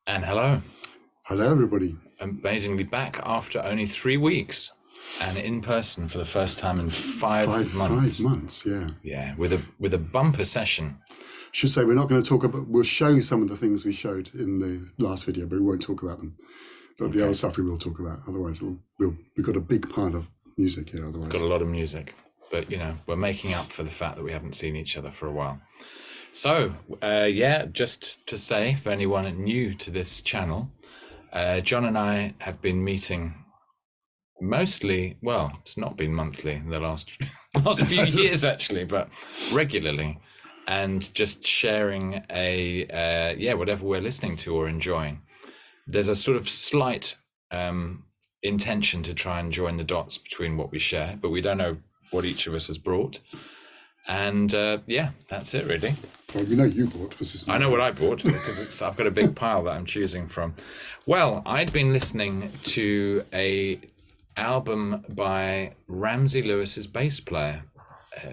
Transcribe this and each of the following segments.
And hello. Hello, everybody. Amazingly back after only 3 weeks and in person for the first time in five months. 5 months, yeah. Yeah, with a bumper session. Should say we're not going to talk about. We'll show some of the things we showed in the last video, but we won't talk about them. But the other stuff we will talk about. Otherwise, we've got a big pile of music here. Otherwise, got a lot of music, but we're making up for the fact that we haven't seen each other for a while. So just to say for anyone new to this channel, John and I have been meeting mostly, well, it's not been monthly in the last few years actually, but regularly, and just sharing whatever we're listening to or enjoying. There's a sort of slight intention to try and join the dots between what we share, but we don't know what each of us has brought. And that's it really. Well, you bought. I know what I bought because I've got a big pile that I'm choosing from. Well, I'd been listening to a album by Ramsey Lewis's bass player,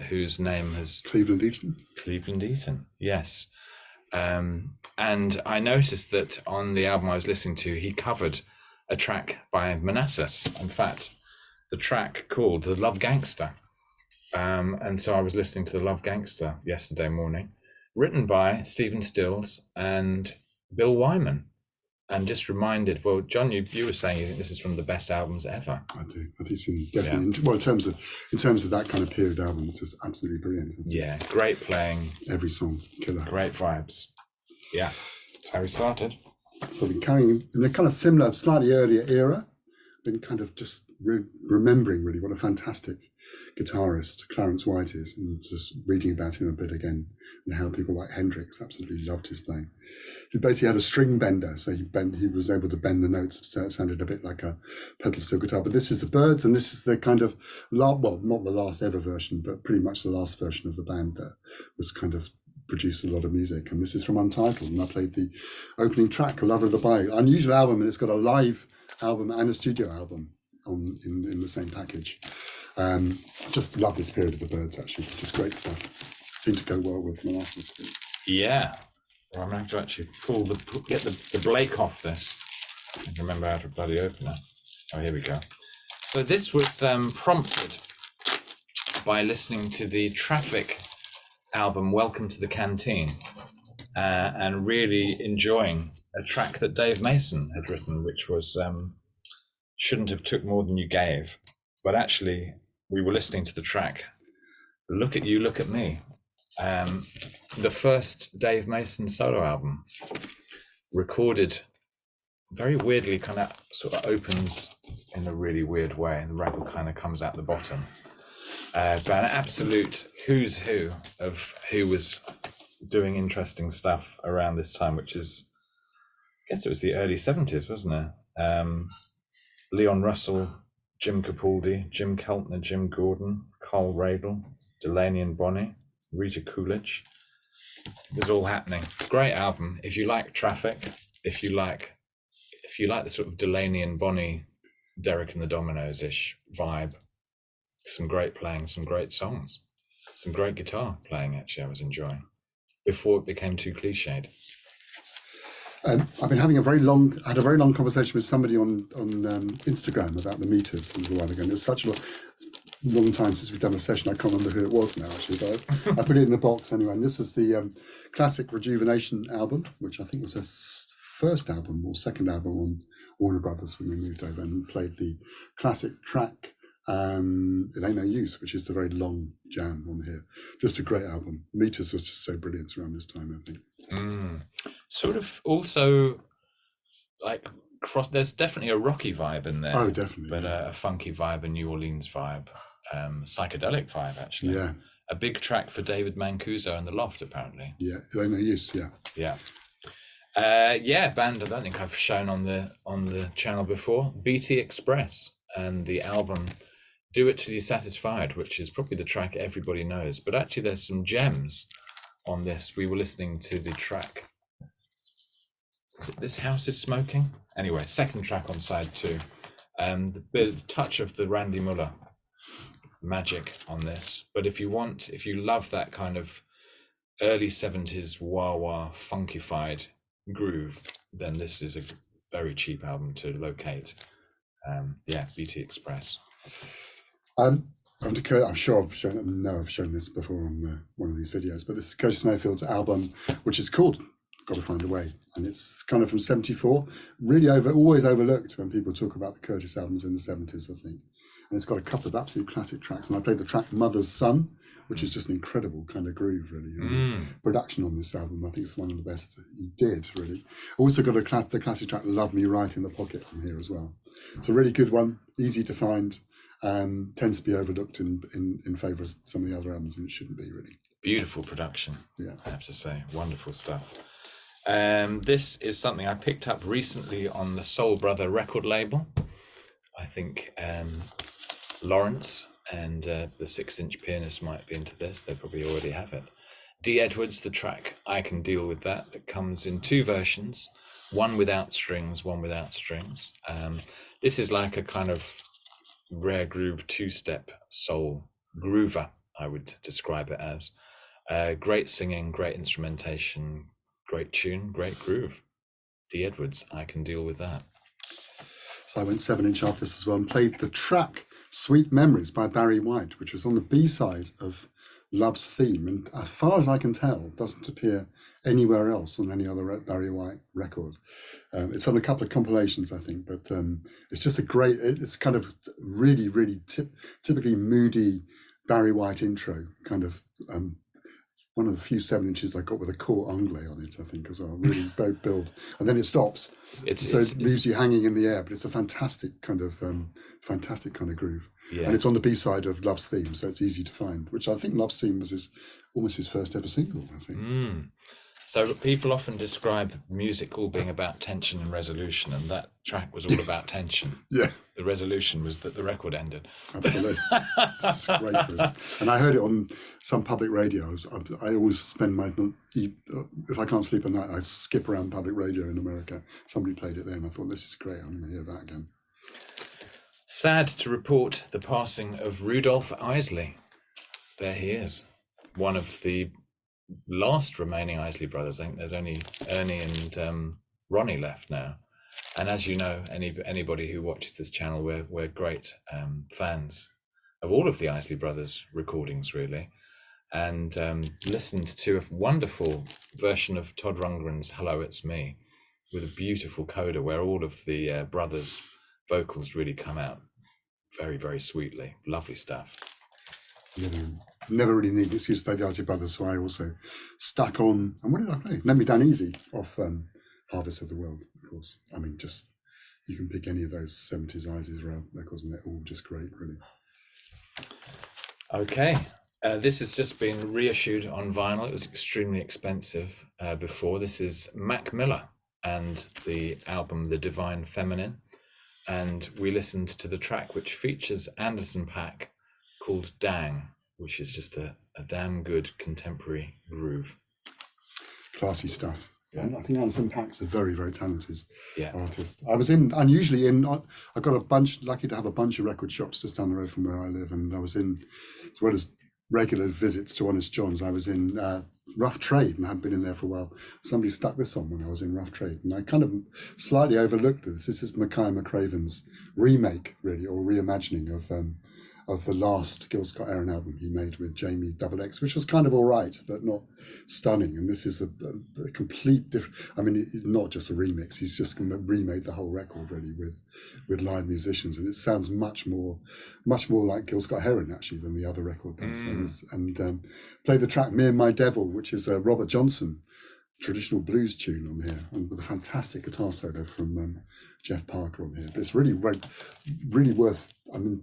whose name is Cleveland Eaton. Cleveland Eaton, yes. And I noticed that on the album I was listening to, he covered a track by Manassas. In fact, the track called The Love Gangster. And so I was listening to The Love Gangster yesterday morning, written by Stephen Stills and Bill Wyman. And just reminded, well, John, you were saying you think this is one of the best albums ever. I do. I think it's definitely in terms of that kind of period album, it's just absolutely brilliant. Yeah, great playing. Every song, killer. Great vibes. Yeah, that's how we started. So I've been carrying in a kind of similar, slightly earlier era. Been kind of just remembering really what a fantastic guitarist Clarence White is, and just reading about him a bit again, and how people like Hendrix absolutely loved his playing. He basically had a string bender, so he was able to bend the notes, so it sounded a bit like a pedal steel guitar. But this is the Byrds, and this is the kind of not the last ever version, but pretty much the last version of the band that was kind of produced a lot of music. And this is from Untitled, and I played the opening track, Lover of the Bayou. Unusual album, and it's got a live album and a studio album in the same package. Just love this period of the Byrds, actually. Just great stuff. Seemed to go well with Manassas. Yeah. Well, I'm going to have to actually get the Blake off this. I can remember how to bloody open it. Oh, here we go. So this was prompted by listening to the Traffic album Welcome to the Canteen, and really enjoying a track that Dave Mason had written, which was Shouldn't Have Took More Than You Gave. But actually, we were listening to the track Look at You, Look at Me, the first Dave Mason solo album, recorded very weirdly, kind of sort of opens in a really weird way, and the record kind of comes out the bottom. But an absolute who's who of who was doing interesting stuff around this time, which is, I guess it was the early 70s, wasn't it? Leon Russell, Jim Capaldi, Jim Keltner, Jim Gordon, Carl Radle, Delaney and Bonnie, Rita Coolidge. It was all happening. Great album. If you like Traffic, if you like the sort of Delaney and Bonnie, Derek and the Dominoes-ish vibe, some great playing, some great songs, some great guitar playing, actually, I was enjoying, before it became too cliched. I've been having a very long conversation with somebody on Instagram about the meters a little while ago. And it was such a long time since we've done a session. I can't remember who it was now, actually, but I put it in the box anyway. And this is the classic Rejuvenation album, which I think was their first album or second album on Warner Brothers when we moved over, and played the classic track It Ain't No Use, which is the very long jam on here. Just a great album. Meters was just so brilliant around this time, I think. Sort of also like there's definitely a rocky vibe in there. Oh, definitely. But a funky vibe, a New Orleans vibe, psychedelic vibe, actually. Yeah. A big track for David Mancuso and the Loft, apparently. Yeah, It Ain't No Use, yeah. Yeah. Band I don't think I've shown on the channel before, BT Express, and the album Do It Till You're Satisfied, which is probably the track everybody knows. But actually there's some gems on this. We were listening to the track, This House Is Smoking? Anyway, second track on side 2. The bit of touch of the Randy Muller magic on this. But if you love that kind of early 70s wah-wah funkified groove, then this is a very cheap album to locate. Yeah, BT Express. I'm sure I've shown this before on one of these videos, but this is Curtis Mayfield's album, which is called "Got to Find a Way," and it's kind of from '74. Really always overlooked when people talk about the Curtis albums in the '70s, I think. And it's got a couple of absolute classic tracks, and I played the track "Mother's Son," which is just an incredible kind of groove, really. And production on this album, I think, is one of the best he did, really. Also got the classic track "Love Me Right in the Pocket" from here as well. It's a really good one, easy to find. Tends to be overlooked in favour of some of the other albums, and it shouldn't be, really. Beautiful production, Yeah, I have to say. Wonderful stuff. This is something I picked up recently on the Soul Brother record label. I think Lawrence and the 6-inch pianist might be into this. They probably already have it. Dee Edwards, the track I Can Deal With That comes in 2 versions, one without strings, one without strings. This is like a kind of rare groove 2-step soul groover, I would describe it as. Great singing, great instrumentation, great tune, great groove. Dee Edwards, I Can Deal With That. So I went 7-inch off this as well and played the track "Sweet Memories" by Barry White, which was on the B-side of Love's Theme, and as far as I can tell, doesn't appear anywhere else on any other Barry White record. It's on a couple of compilations, I think, but it's just it's kind of really typically moody Barry White intro, kind of one of the few 7-inches I got with a court anglais on it, I think, as well. Really boat build, and then it stops. It leaves you hanging in the air, but it's a fantastic kind of groove. Yeah. And it's on the B-side of Love's Theme, so it's easy to find. Which I think Love's Theme was almost his first ever single, I think. So people often describe music all being about tension and resolution, and that track was all about tension. Yeah. The resolution was that the record ended. Absolutely. It's great. Really. And I heard it on some public radio. I always spend if I can't sleep at night, I skip around public radio in America. Somebody played it there, and I thought, this is great. I'm going to hear that again. Sad to report the passing of Rudolph Isley. There he is. One of the last remaining Isley brothers. I think there's only Ernie and Ronnie left now. And as you know, anybody who watches this channel, we're great fans of all of the Isley brothers recordings, really, and listened to a wonderful version of Todd Rundgren's "Hello, It's Me" with a beautiful coda where all of the brothers' vocals really come out very, very sweetly. Lovely stuff. Never really needed an excuse to play the Isley Brothers, so I also stuck on. And what did I play? Let Me Down Easy off Harvest of the World, of course. I mean, just you can pick any of those 70s Isley records, and they're all just great, really. Okay. This has just been reissued on vinyl. It was extremely expensive before. This is Mac Miller and the album The Divine Feminine. And we listened to the track which features Anderson .Paak called Dang, which is just a damn good contemporary groove. Classy stuff. Yeah. And I think Anderson .Paak's a very, very talented artist. I got lucky to have a bunch of record shops just down the road from where I live, and I was in, as well as regular visits to Honest John's, I was in Rough Trade, and I hadn't been in there for a while. Somebody stuck this on when I was in Rough Trade, and I kind of slightly overlooked this. This is Mackay McCraven's remake, really, or reimagining of the last Gil Scott-Heron album he made with Jamie XX, which was kind of all right, but not stunning. And this is a complete different. I mean, it's not just a remix. He's just remade the whole record really with live musicians, and it sounds much more like Gil Scott-Heron actually than the other record does. And played the track "Me and My Devil," which is a Robert Johnson traditional blues tune on here, and with a fantastic guitar solo from Jeff Parker on here. But it's really worth. I mean,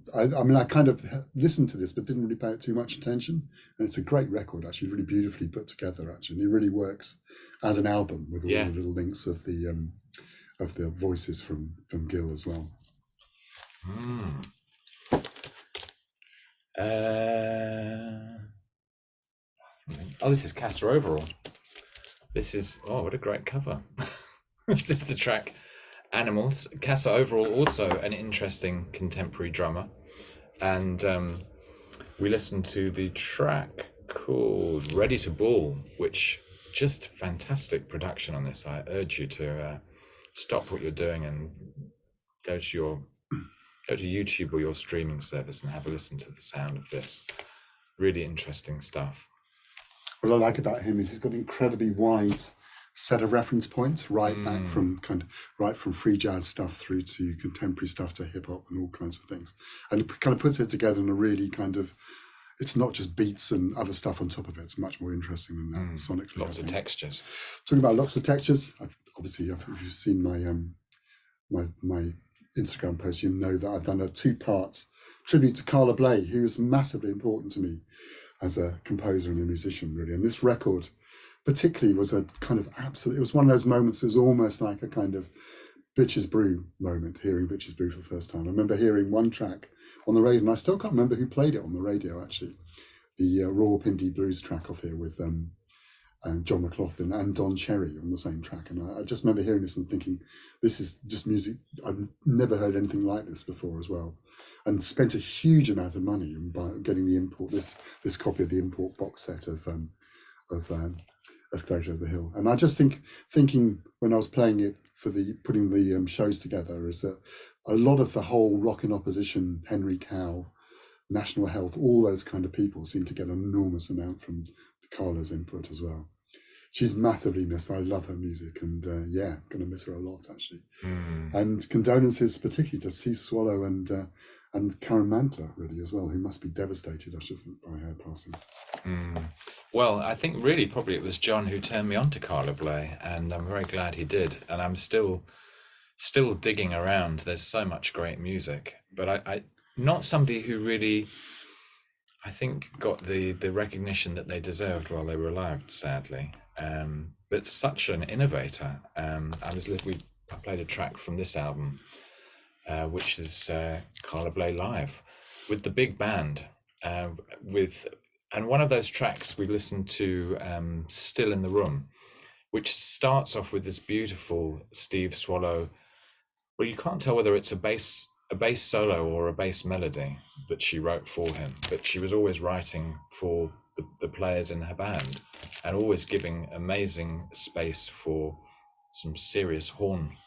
I kind of listened to this, but didn't really pay it too much attention. And it's a great record, actually, really beautifully put together. Actually, and it really works as an album with all the little links of the voices from Gil as well. Oh, this is Castor Overall. This is, what a great cover. This is the track Animals. Castor Overall, also an interesting contemporary drummer. And we listened to the track called Ready to Ball, which just fantastic production on this. I urge you to stop what you're doing and go to YouTube or your streaming service and have a listen to the sound of this. Really interesting stuff. What I like about him is he's got an incredibly wide set of reference points, right back from free jazz stuff through to contemporary stuff to hip hop and all kinds of things, and it kind of puts it together in a really kind of, it's not just beats and other stuff on top of it. It's much more interesting than that sonically. Lots of textures. Talking about lots of textures. If you've seen my my Instagram post, you know that I've done a 2-part tribute to Carla Bley, who was massively important to me as a composer and a musician, really. And this record particularly was a kind of absolute, it was one of those moments that was almost like a kind of Bitches Brew moment, hearing Bitches Brew for the first time. I remember hearing one track on the radio, and I still can't remember who played it on the radio, actually. The Rawalpindi Blues track off here with John McLaughlin and Don Cherry on the same track. And I just remember hearing this and thinking, this is just music. I've never heard anything like this before as well. And spent a huge amount of money by getting the import, this copy of the import box set of Escalation Over the Hill. And I just thinking when I was playing it for putting the shows together, is that a lot of the whole Rock in Opposition, Henry Cow, National Health, all those kind of people seem to get an enormous amount from Carla's input as well. She's massively missed. I love her music, and going to miss her a lot, actually. And condolences particularly to Cease Swallow and Karen Mantler, really, as well, who must be devastated, I should think, by her passing. Well, I think really probably it was John who turned me on to Carla Bley, and I'm very glad he did. And I'm still digging around. There's so much great music, but I not somebody who really, I think, got the recognition that they deserved while they were alive, sadly. But such an innovator. I played a track from this album, which is Carla Bley live with the big band. And one of those tracks we listened to, Still in the Room, which starts off with this beautiful Steve Swallow, well, you can't tell whether it's a bass solo or a bass melody that she wrote for him, but she was always writing for the players in her band and always giving amazing space for some serious horn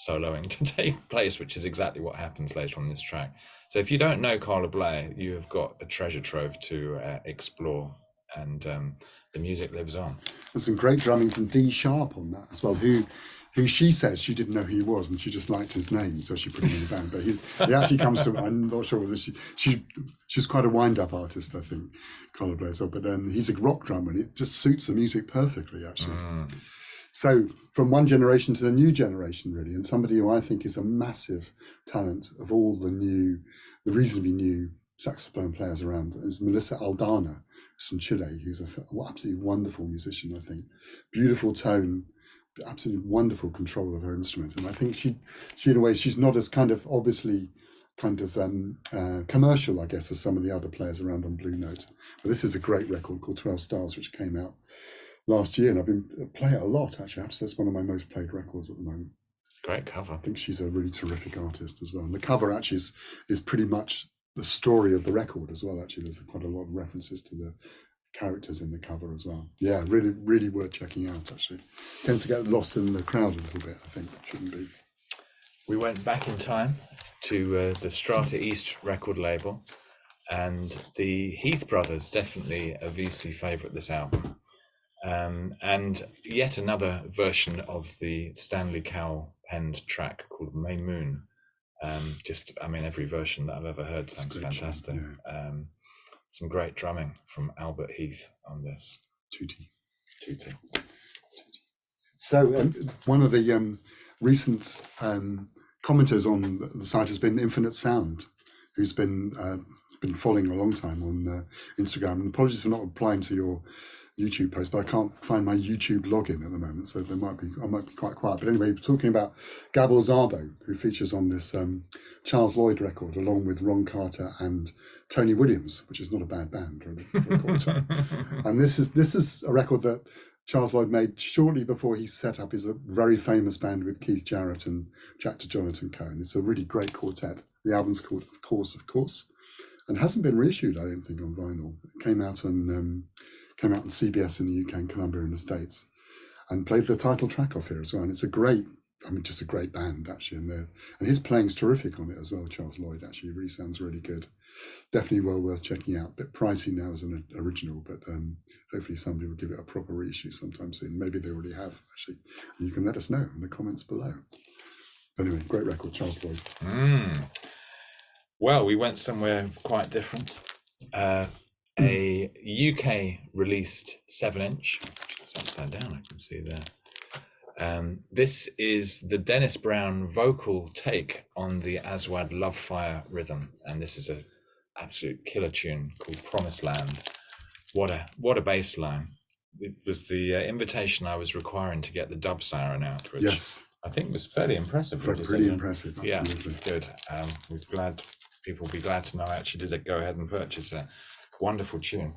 soloing to take place, which is exactly what happens later on this track. So if you don't know Carla Bley, you have got a treasure trove to explore, and the music lives on. There's some great drumming from D Sharp on that as well, who she says she didn't know who he was and she just liked his name, so she put him in the band. But he actually comes from, I'm not sure whether she's quite a wind-up artist, I think, Carla Bley. So, but he's a rock drummer and it just suits the music perfectly, actually. So from one generation to the new generation, really, and somebody who I think is a massive talent of all the reasonably new saxophone players around is Melissa Aldana from Chile, who's an absolutely wonderful musician, I think. Beautiful tone, absolutely wonderful control of her instrument. And I think she in a way, she's not as kind of obviously kind of commercial, I guess, as some of the other players around on Blue Note. But this is a great record called 12 Stars, which came out last year, and I've been playing it a lot, actually. That's one of my most played records at the moment. Great cover. I think she's a really terrific artist as well. And the cover actually is pretty much the story of the record as well, actually. There's quite a lot of references to the characters in the cover as well. Yeah, really, really worth checking out, actually. Tends to get lost in the crowd a little bit, I think. Shouldn't be. We went back in time to the Strata East record label, and the Heath Brothers, definitely a VC favourite, this album. And yet another version of the Stanley Cowell penned track called May Moon. Every version that I've ever heard sounds fantastic. Yeah. Some great drumming from Albert Heath on this. Tutti. So one of the recent commenters on the site has been Infinite Sound, who's been following a long time on Instagram. And apologies for not replying to your YouTube post, but I can't find my YouTube login at the moment, so I might be quite quiet. But anyway, we're talking about Gabor Szabo, who features on this Charles Lloyd record, along with Ron Carter and Tony Williams, which is not a bad band, really, for a quartet. And this is a record that Charles Lloyd made shortly before he set up his very famous band with Keith Jarrett and Jack DeJonathan Cohen. It's a really great quartet. The album's called Of Course, and hasn't been reissued, I don't think, on vinyl. It came out on CBS in the UK and Columbia in the States. and played the title track off here as well. And it's a great, just a great band actually. And his playing's terrific on it as well. Charles Lloyd actually really sounds really good. Definitely well worth checking out. Bit pricey now as an original, but hopefully somebody will give it a proper reissue sometime soon. Maybe they already have actually. And you can let us know in the comments below. Anyway, great record, Charles Lloyd. Well, we went somewhere quite different. A UK released 7-inch. It's upside down, I can see there. This is the Dennis Brown vocal take on the Aswad Love Fire rhythm, and this is a absolute killer tune called Promised Land. What a bass line. It was the invitation I was requiring to get the dub siren out, which yes, I think was fairly impressive. Pretty impressive, absolutely. Yeah, good. People will be glad to know I actually did go ahead and purchase a wonderful tune.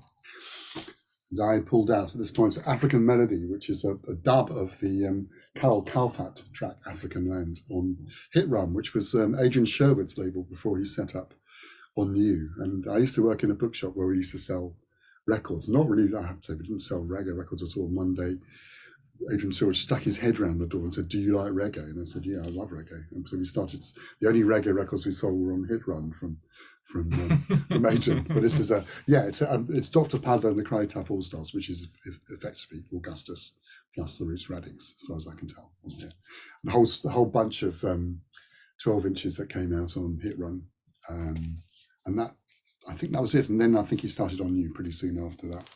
And I pulled out at this point African Melody, which is a dub of the Carol Kalfat track African Land on Hit Run, which was Adrian Sherwood's label before he set up on New. And I used to work in a bookshop where we used to sell records. Not really, I have to say, we didn't sell reggae records at all. One day, Adrian Sherwood stuck his head around the door and said, "Do you like reggae?" And I said, "Yeah, I love reggae." And so we started. The only reggae records we sold were on Hit Run from Adrian. But this is it's Dr. Padler and the Cry Tough All Stars, which is effectively Augustus plus the Roots Radics, as far as I can tell. Yeah. The whole bunch of 12 inches that came out on Hit Run, and that, I think that was it. And then I think he started on New pretty soon after that.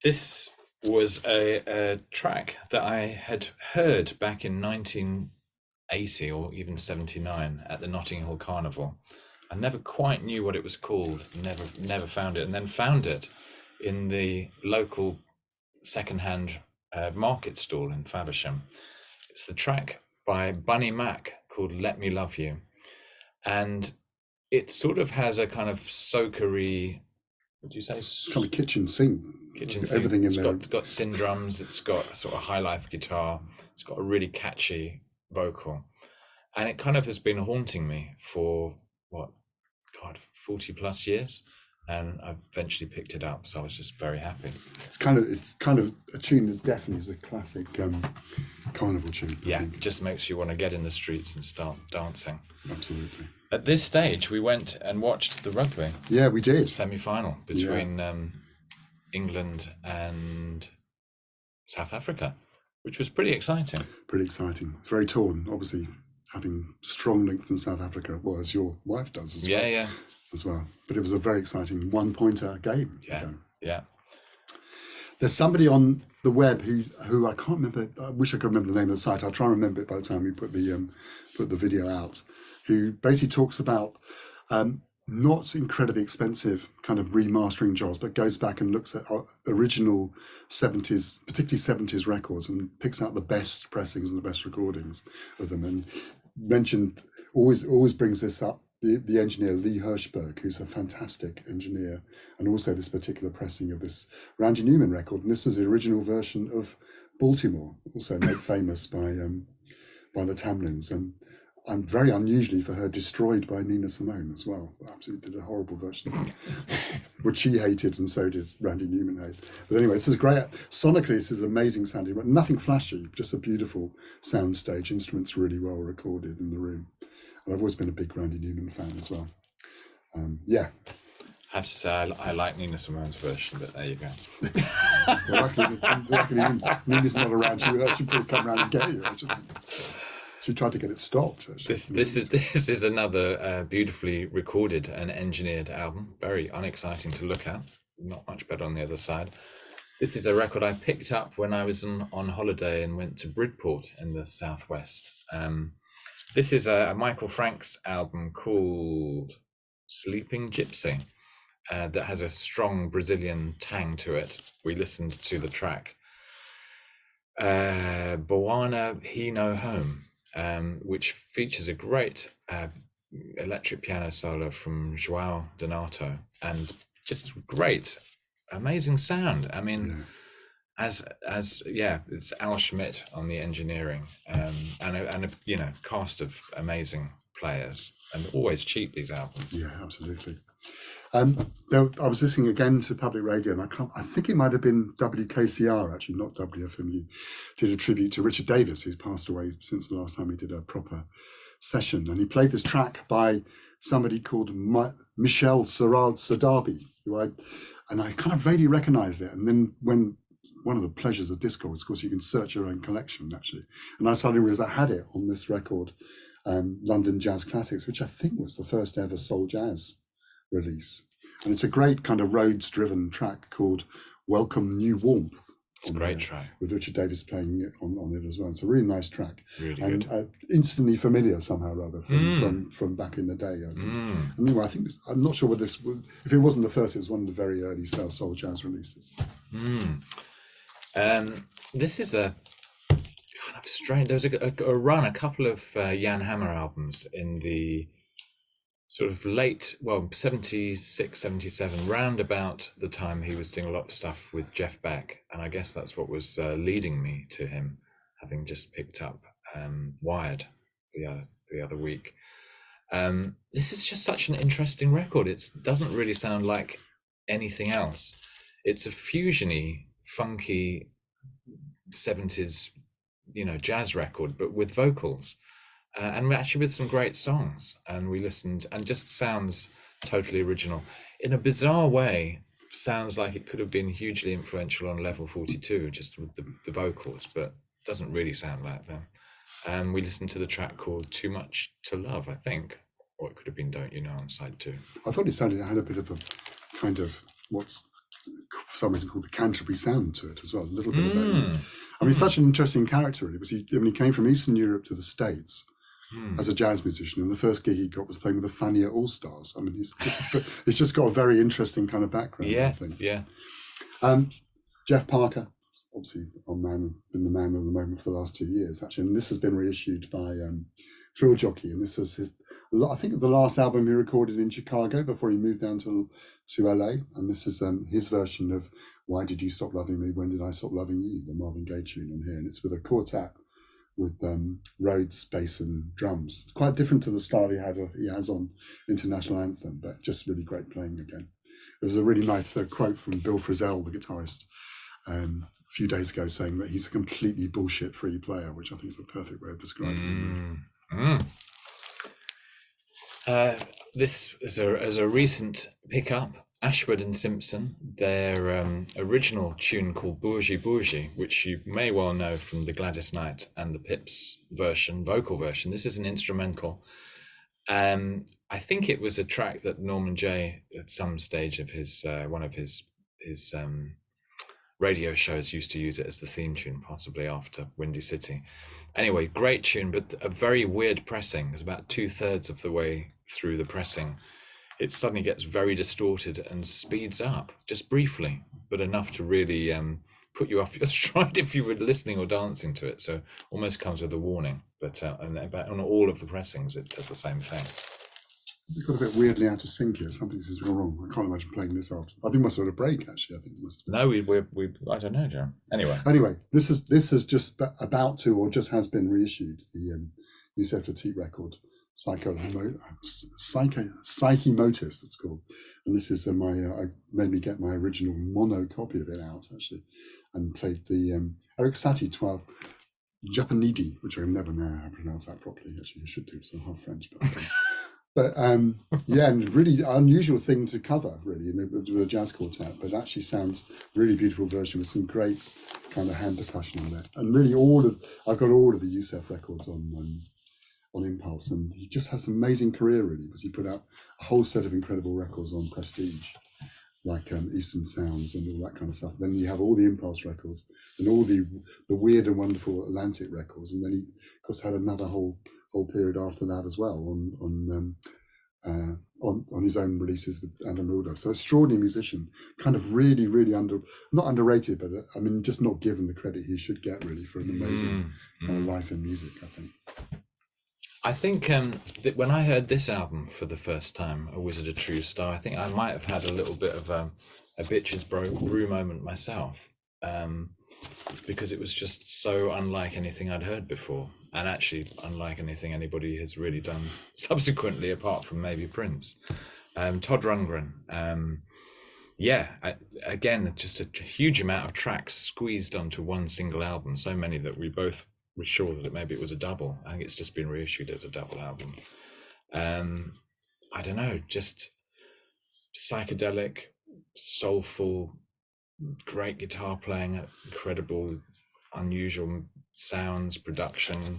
This was a track that I had heard back in 1980 or even 79 at the Notting Hill Carnival. I never quite knew what it was called, never found it, and then found it in the local second-hand market stall in Faversham. It's the track by Bunny Mac called Let Me Love You. And it sort of has a kind of soakery, would you say? Kind of kitchen sink. Everything in there. It's got sin drums, it's got a sort of high life guitar, it's got a really catchy vocal. And it kind of has been haunting me for 40 plus years. And I eventually picked it up, so I was just very happy. It's kind of a tune that definitely is a classic carnival tune. Yeah, it just makes you want to get in the streets and start dancing. Absolutely. At this stage, we went and watched the rugby. Yeah, we did. Semi-final between England and South Africa, which was pretty exciting. Pretty exciting. It's very torn, obviously, having strong links in South Africa, well, as your wife does as well. Yeah. As well. But it was a very exciting one-pointer game. Yeah. There's somebody on the web who I can't remember. I wish I could remember the name of the site. I'll try and remember it by the time we put the video out. Who basically talks about not incredibly expensive kind of remastering jobs, but goes back and looks at original 70s, particularly 70s records, and picks out the best pressings and the best recordings of them. And mentioned always brings this up. The engineer Lee Hirschberg, who's a fantastic engineer, and also this particular pressing of this Randy Newman record. And this is the original version of Baltimore, also made famous by the Tamlins, and very unusually for her, destroyed by Nina Simone as well. Absolutely did a horrible version of it, which she hated, and so did Randy Newman hate. But anyway, this is great. Sonically, this is amazing sounding, but nothing flashy, just a beautiful sound stage. Instruments really well recorded in the room. And I've always been a big Randy Newman fan as well. I have to say, I like Nina Simone's version, but there you go. Luckily, Nina's not around. She could come around and get you. She tried to get it stopped. This is another beautifully recorded and engineered album. Very unexciting to look at. Not much better on the other side. This is a record I picked up when I was on holiday and went to Bridport in the southwest. This is a Michael Franks album called Sleeping Gypsy that has a strong Brazilian tang to it. We listened to the track Boana Hino Home, which features a great electric piano solo from João Donato, and just great, amazing sound. I mean, it's Al Schmidt on the engineering, and a cast of amazing players, and always cheap, these albums. Yeah, absolutely. I was listening again to public radio, and I think it might have been WKCR, actually, not WFMU, did a tribute to Richard Davis, who's passed away since the last time we did a proper session. And he played this track by somebody called Michel Sadabi, and I kind of vaguely recognized it. And then when one of the pleasures of Discord is, of course, you can search your own collection, actually. And I suddenly realized I had it on this record, London Jazz Classics, which I think was the first ever soul jazz release. And it's a great kind of Rhodes-driven track called Welcome New Warmth. It's a great track. With Richard Davis playing it on it as well. It's a really nice track. Really and, good. Instantly familiar somehow, rather, from back in the day. I think. Anyway, I think, I'm not sure whether this, if it wasn't the first, it was one of the very early soul jazz releases. This is a kind of strange, there was a couple of Jan Hammer albums in the sort of late, 76, 77, round about the time he was doing a lot of stuff with Jeff Beck. And I guess that's what was leading me to him, having just picked up Wired the other week. This is just such an interesting record. It doesn't really sound like anything else. It's a fusiony, funky 70s, jazz record, but with vocals. And actually with some great songs, and we listened, and just sounds totally original in a bizarre way. Sounds like it could have been hugely influential on Level 42, just with the vocals, but doesn't really sound like them. We listened to the track called Too Much to Love, I think, or it could have been Don't You Know on side 2. I thought it had a bit of a kind of what's for some reason called the Canterbury sound to it as well, a little bit of that. I mean, such an interesting character, really. He came from Eastern Europe to the States as a jazz musician, and the first gig he got was playing with the Fania All Stars. I mean, it's just got a very interesting kind of background. Yeah, I think. Yeah. Jeff Parker, obviously been the man of the moment for the last 2 years, actually, and this has been reissued by Thrill Jockey, and this was I think the last album he recorded in Chicago before he moved down to LA, and this is his version of Why Did You Stop Loving Me? When Did I Stop Loving You? The Marvin Gaye tune on here, and it's with a quartet with Rhodes, bass and drums. It's quite different to the style he has on International Anthem, but just really great playing again. There was a really nice quote from Bill Frisell, the guitarist, a few days ago, saying that he's a completely bullshit-free player, which I think is the perfect way of describing him. This is a recent pickup, Ashford and Simpson, their original tune called Bourgie Bourgie, which you may well know from the Gladys Knight and the Pips vocal version. This is an instrumental. I think it was a track that Norman Jay, at some stage of his one of his radio shows, used to use it as the theme tune, possibly after Windy City. Anyway, great tune, but a very weird pressing. It's about 2/3 of the way through the pressing. It suddenly gets very distorted and speeds up, just briefly, but enough to really put you off your stride if you were listening or dancing to it. So almost comes with a warning, but on all of the pressings, it does the same thing. It got a bit weirdly out of sync here. Something seems to be wrong. I can't imagine playing this after. I think we must have had a break, actually. I think it must have been. No, I don't know, John. Anyway, this is just about to, or just has been reissued, the Yusef Lateef record, Psyche Motus, it's called. And this is I made me get my original mono copy of it out, actually, and played the Eric Satie 12 Japanidi, which I never know how to pronounce that properly. Actually, I should do, because I'm half French. But yeah, and really unusual thing to cover, really, in the jazz quartet, but actually sounds really beautiful version with some great kind of hand percussion on it. And really I've got all of the Yusef records on Impulse, and he just has an amazing career, really, because he put out a whole set of incredible records on Prestige, like Eastern Sounds and all that kind of stuff. Then you have all the Impulse records and all the weird and wonderful Atlantic records, and then he, of course, had another whole period after that as well on his own releases with Adam Rudolph. So extraordinary musician, kind of really, really not underrated, but I mean, just not given the credit he should get, really, for an amazing kind of life in music, I think. I think that when I heard this album for the first time, A Wizard, a True Star, I think I might have had a little bit of a Bitches Brew moment myself, because it was just so unlike anything I'd heard before, and actually unlike anything anybody has really done subsequently, apart from maybe Prince. Todd Rundgren. Again, just a huge amount of tracks squeezed onto one single album. So many that we both were sure that maybe it was a double. I think it's just been reissued as a double album. I don't know, just psychedelic, soulful, great guitar playing, incredible, unusual sounds, production,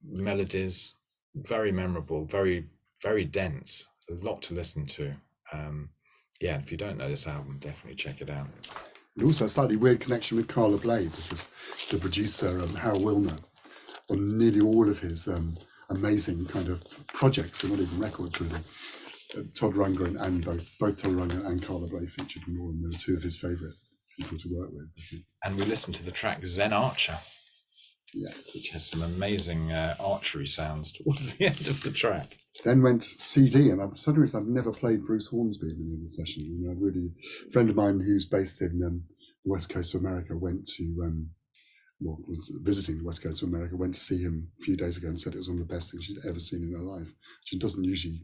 melodies, very memorable, very, very dense, a lot to listen to. If you don't know this album, definitely check it out. And also a slightly weird connection with Carla Blade, which was the producer, Hal Wilner, on nearly all of his amazing kind of projects, and not even records really. Todd Rundgren and both Todd Rundgren and Carla Blade featured in all, and they were two of his favourite people to work with. And we listened to the track Zen Archer, yeah, which has some amazing archery sounds towards the end of the track. Then went CD, and for some reason I've never played Bruce Hornsby in the session. You know, a friend of mine who's based in the west coast of America went to was visiting the west coast of America, went to see him a few days ago and said it was one of the best things she'd ever seen in her life. She doesn't usually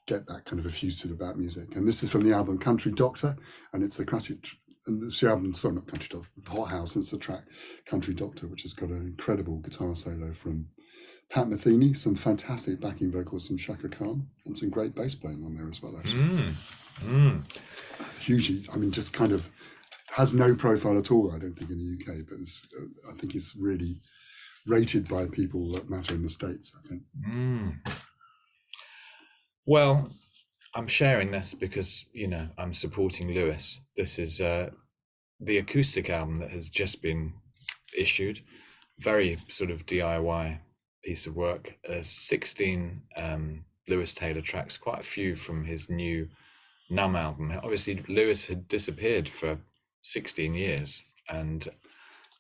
get that kind of effusive about music. And this is from the album Country Doctor, and it's the classic, and it's the album, sorry, not Country Doctor, Hot House, and it's the track Country Doctor, which has got an incredible guitar solo from Pat Metheny, some fantastic backing vocals from Shaka Khan, and some great bass playing on there as well, actually. Hugely, I mean, just kind of has no profile at all, I don't think, in the UK, but I think it's really rated by people that matter in the States, I think. Well, I'm sharing this because, I'm supporting Lewis. This is the acoustic album that has just been issued. Very sort of DIY piece of work. 16 Lewis Taylor tracks, quite a few from his new Numb album. Obviously, Lewis had disappeared for 16 years, and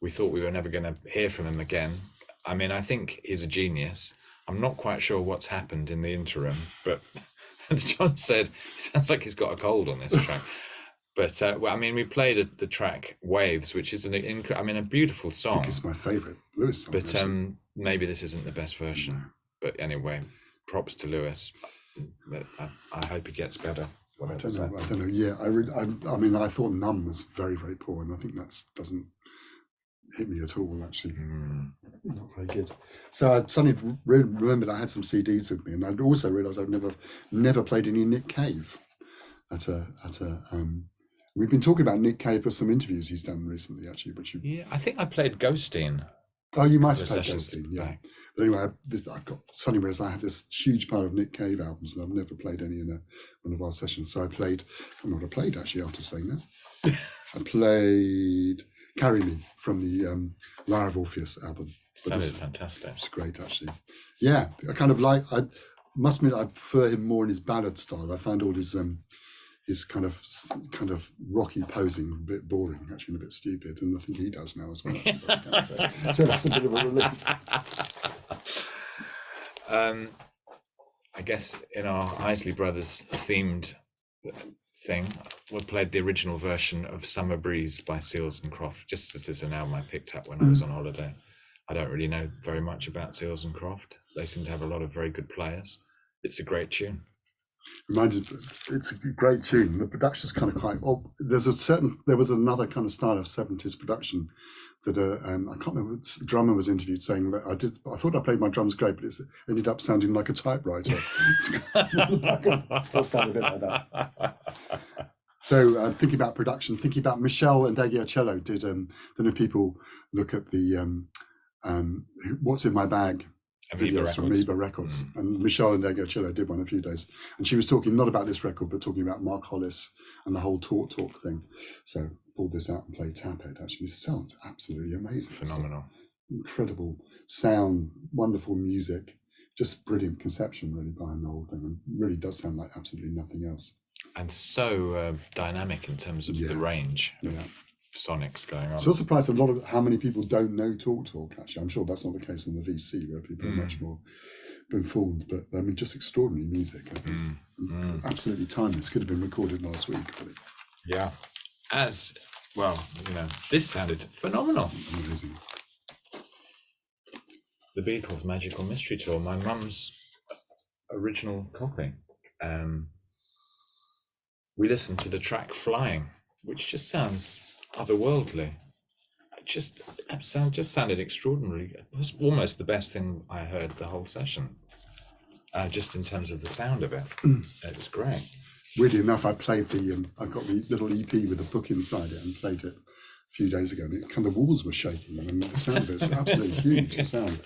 we thought we were never going to hear from him again. I mean, I think he's a genius. I'm not quite sure what's happened in the interim, but as John said, it sounds like he's got a cold on this track. But we played the track Waves, which is a beautiful song. I think it's my favourite Lewis song. But maybe this isn't the best version. No. But anyway, props to Lewis. I hope he gets better. I don't know. Yeah, I thought Numb was very, very poor, and I think that doesn't hit me at all, actually. Not very good. So I suddenly remembered I had some CDs with me, and I'd also realised I'd never played any Nick Cave we've been talking about Nick Cave for some interviews he's done recently, actually. I think I played Ghosteen. Oh, you might have played Ghosteen, yeah. But anyway, I've got suddenly realised I have this huge pile of Nick Cave albums, and I've never played any in one of our sessions. So I can't remember what I played, actually, after saying that. I played Carry Me from the Lyre of Orpheus album. Sounded fantastic. It's great, actually. Yeah, I must admit I prefer him more in his ballad style. I found all his kind of rocky posing a bit boring, actually, and a bit stupid, and I think he does now as well. So that's a bit of a relief. I guess in our Isley Brothers themed thing, we played the original version of Summer Breeze by Seals and Croft, just as it's an album I picked up when I was on holiday. I don't really know very much about Seals and Croft. They seem to have a lot of very good players. It's a great tune. It's a great tune. The production's kind of quite. Well, there was another kind of style of 70s production that I can't remember. The drummer was interviewed saying that I thought I played my drums great, but it ended up sounding like a typewriter. It sound a bit like that. So thinking about production, thinking about Michelle and Dagiacello did. Don't know if people look at the What's in My Bag videos from Amoeba Records, and Michelle and Dagiacello did one a few days, and she was talking not about this record but talking about Mark Hollis and the whole talk thing. So pulled this out and played Taphead. Actually, it sounds absolutely amazing. Phenomenal. Incredible sound, wonderful music, just brilliant conception really behind the whole thing, and really does sound like absolutely nothing else. And so dynamic in terms of the range. Yeah. Sonics going on. So surprised a lot of how many people don't know Talk. Actually, I'm sure that's not the case on the VC, where people are much more informed. But I mean, just extraordinary music. I think absolutely timeless. Could have been recorded last week. Really. Yeah, as well. This sounded phenomenal. Amazing. The Beatles' Magical Mystery Tour. My mum's original copy. we listened to the track Flying, which just sounds otherworldly. It sounded extraordinary. It was almost the best thing I heard the whole session. Just in terms of the sound of it, it was great. Weirdly enough, I played I got the little EP with a book inside it and played it a few days ago, and it kind of walls were shaking. I mean, the sound of it's absolutely huge. The sound.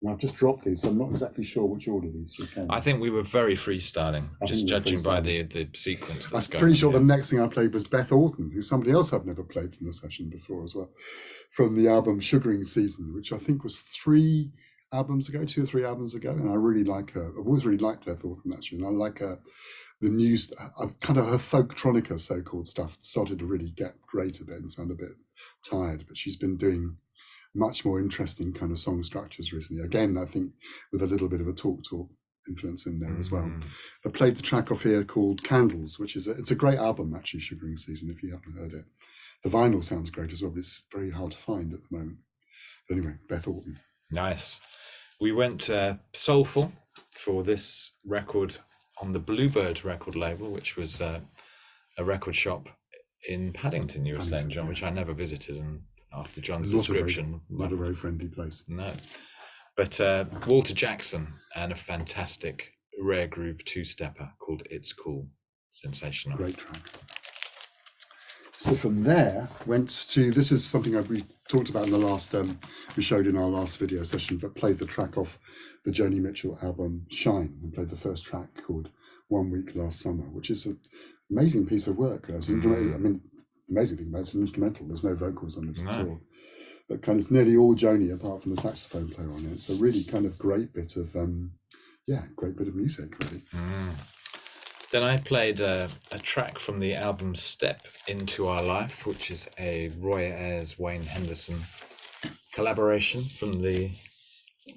And I've just dropped these, so I'm not exactly sure which order these came. I think we were very freestyling, just judging by the sequence that's going on. I'm pretty sure the next thing I played was Beth Orton, who's somebody else I've never played from the session before as well, from the album Sugaring Season, which I think was 2 or 3 albums ago, and I really like her. I've always really liked Beth Orton, actually, and I like her. The new, I've kind of her folktronica so-called stuff started to really get great a bit and sound a bit tired, but she's been doing much more interesting kind of song structures recently. Again, I think with a little bit of a talk influence in there as well. I played the track off here called Candles, which is it's a great album actually, Sugaring Season, if you haven't heard it. The vinyl sounds great as well, but it's very hard to find at the moment. But anyway, Beth Orton. Nice. We went soulful for this record on the Bluebird record label, which was a record shop in Paddington, you were saying, John, which I never visited, and after John's description, not a very friendly place. No, but Walter Jackson and a fantastic rare groove 2-stepper called It's Cool. Sensational. Great track. So from there went to, this is something we talked about in the last, we showed in our last video session, but played the track off the Joni Mitchell album Shine, and played the first track called 1 Week Last Summer, which is an amazing piece of work. I mean, amazing thing about it's an instrumental. There's no vocals on it at all. But kind of it's nearly all Joni apart from the saxophone player on it. It's a really kind of great bit of great bit of music, really. Then I played a track from the album Step Into Our Life, which is a Roy Ayers Wayne Henderson collaboration from the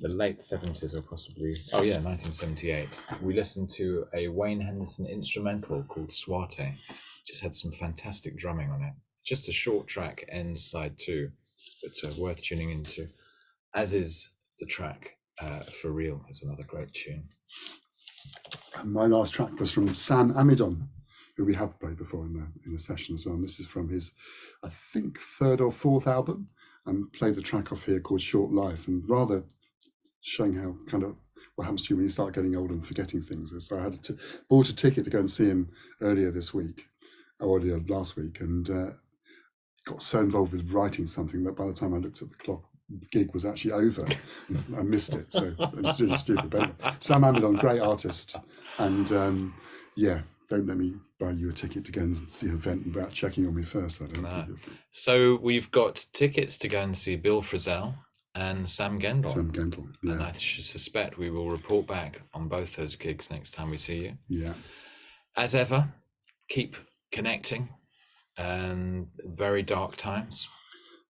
late 70s, or possibly 1978. We listened to a Wayne Henderson instrumental called Swate. Just had some fantastic drumming on it. Just a short track, ends side 2, but worth tuning into, as is the track For Real. Is another great tune. And my last track was from Sam Amidon, who we have played before in a session as well. And this is from his, I think, 3rd or 4th album, and played the track off here called Short Life, and rather showing how kind of what happens to you when you start getting old and forgetting things. So I had bought a ticket to go and see him earlier last week, and got so involved with writing something that by the time I looked at the clock, the gig was actually over. I missed it, so it's really stupid. But anyway, Sam Amidon, great artist, and don't let me buy you a ticket to go and see an event without checking on me first. So we've got tickets to go and see Bill Frisell and Sam Gendel. Yeah. And I suspect we will report back on both those gigs next time we see you. Yeah. As ever, keep connecting. Very dark times.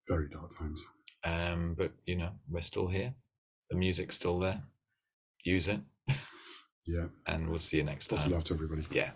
Very dark times. But we're still here. The music's still there. Use it. Yeah. And we'll see you next time. Lots of love to everybody. Yeah.